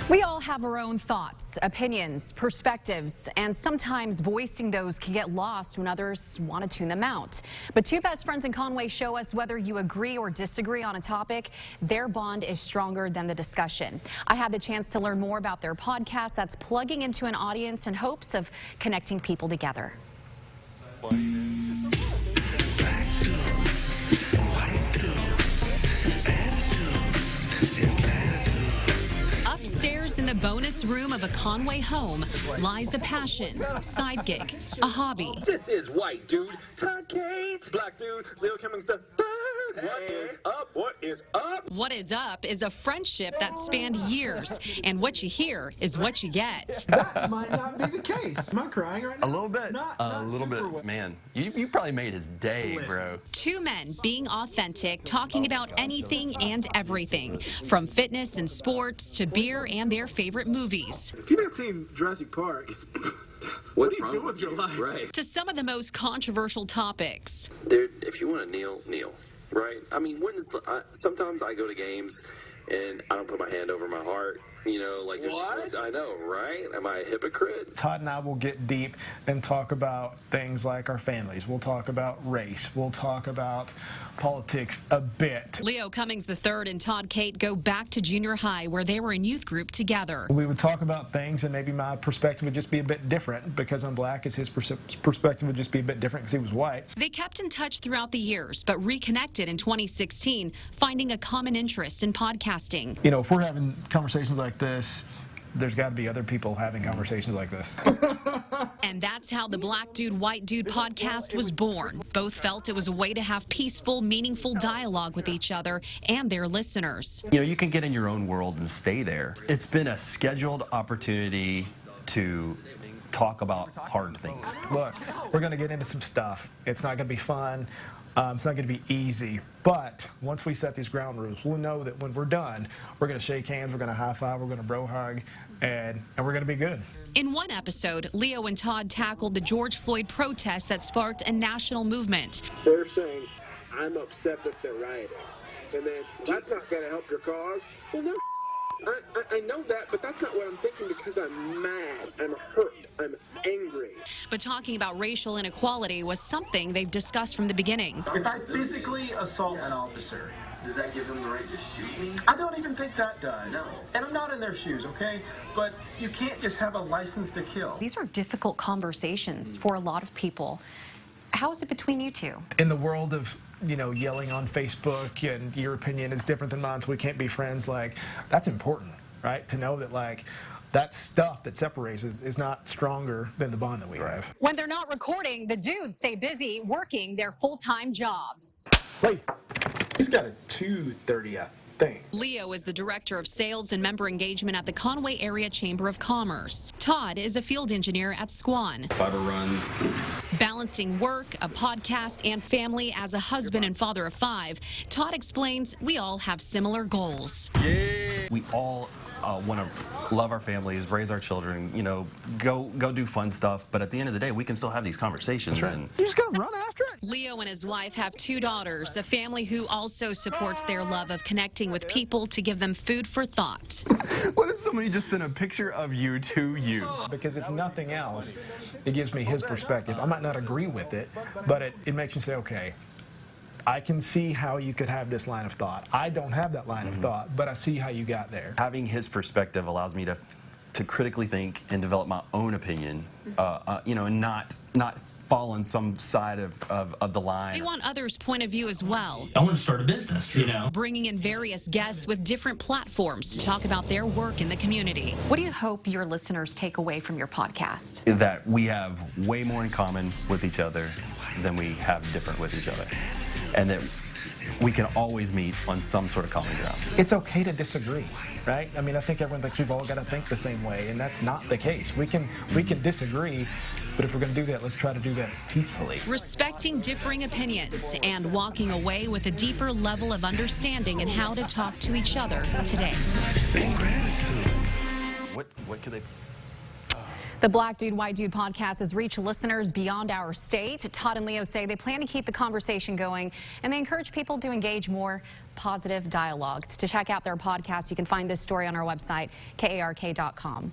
We all have our own thoughts, opinions, perspectives, and sometimes voicing those can get lost when others want to tune them out. But two best friends in Conway show us whether you agree or disagree on a topic, their bond is stronger than the discussion. I had the chance to learn more about their podcast that's plugging into an audience in hopes of connecting people together. Upstairs in the bonus room of a Conway home lies a passion, side gig, a hobby. This is White Dude, Todd Kate, Black Dude, Leo Cummings the Third. What is up? What is up? What is up is a friendship that spanned years, and what you hear is what you get. That might not be the case. Am I crying right now? A little bit. Not a little bit. well. Man, you probably made his day, bro. Two men being authentic, talking about anything and everything, from fitness and sports to beer and their favorite movies. If you've not seen Jurassic Park, what are you doing with your life? Right. To some of the most controversial topics. Dude, if you want to kneel. Right? I mean, sometimes I go to games and I don't put my hand over my heart. You know, like What? I know, right? Am I a hypocrite? Todd and I will get deep and talk about things like our families. We'll talk about race. We'll talk about politics a bit. Leo Cummings III and Todd Kate go back to junior high where they were in youth group together. We would talk about things and maybe my perspective would just be a bit different because I'm black, as his perspective would just be a bit different because he was white. They kept in touch throughout the years, but reconnected in 2016, finding a common interest in podcasting. You know, if we're having conversations like this, there's got to be other people having conversations like this. And that's how the Black Dude, White Dude podcast was born. Both felt it was a way to have peaceful, meaningful dialogue with each other and their listeners. You know, you can get in your own world and stay there. It's been a scheduled opportunity to talk about hard things. Look, we're going to get into some stuff. It's not going to be fun. It's not going to be easy, but once we set these ground rules, we'll know that when we're done, we're going to shake hands, we're going to high five, we're going to bro hug, and we're going to be good. In one episode, Leo and Todd tackled the George Floyd protest that sparked a national movement. They're saying, I'm upset that they're rioting. And then, that's not going to help your cause. Well, no, I know that, but that's not what I'm thinking because I'm mad, I'm hurt, I'm angry. But talking about racial inequality was something they've discussed from the beginning. If I physically assault an officer, Does that give them the right to shoot me? I don't even think that does. No. And I'm not in their shoes, okay? But you can't just have a license to kill. These are difficult conversations for a lot of people. How is it between you two? In the world of, you know, yelling on Facebook and your opinion is different than mine, so we can't be friends, like, that's important, right? To know that, like, that stuff that separates is not stronger than the bond that we have. When they're not recording, the dudes stay busy working their full-time jobs. Wait, he's got a 230, I think. Leo is the director of sales and member engagement at the Conway Area Chamber of Commerce. Todd is a field engineer at Squan. Fiber runs. Balancing work, a podcast, and family as a husband and father of 5, Todd explains we all have similar goals. We all want to love our families, raise our children, you know, go do fun stuff. But at the end of the day, we can still have these conversations. That's right. And You just got to run after it. Leo and his wife have 2 daughters, a family who also supports their love of connecting with people to give them food for thought. what if somebody just sent a picture of you to you? Because if nothing else, it gives me his perspective. I might not agree with it, but it makes me say, okay, I can see how you could have this line of thought. I don't have that line of thought, but I see how you got there. Having his perspective allows me to critically think and develop my own opinion, you know, and not fall on some side of the line. They want others' point of view as well. I want to start a business, you know. Bringing in various guests with different platforms to talk about their work in the community. What do you hope your listeners take away from your podcast? That we have way more in common with each other than we have different with each other. And that we can always meet on some sort of common ground. It's okay to disagree, right? I mean, I think everyone thinks we've all got to think the same way, and that's not the case. We can disagree, but if we're going to do that, let's try to do that peacefully. Respecting differing opinions and walking away with a deeper level of understanding in how to talk to each other today. What could they... The Black Dude, White Dude podcast has reached listeners beyond our state. Todd and Leo say they plan to keep the conversation going, and they encourage people to engage more positive dialogue. To check out their podcast, you can find this story on our website, KARK.com.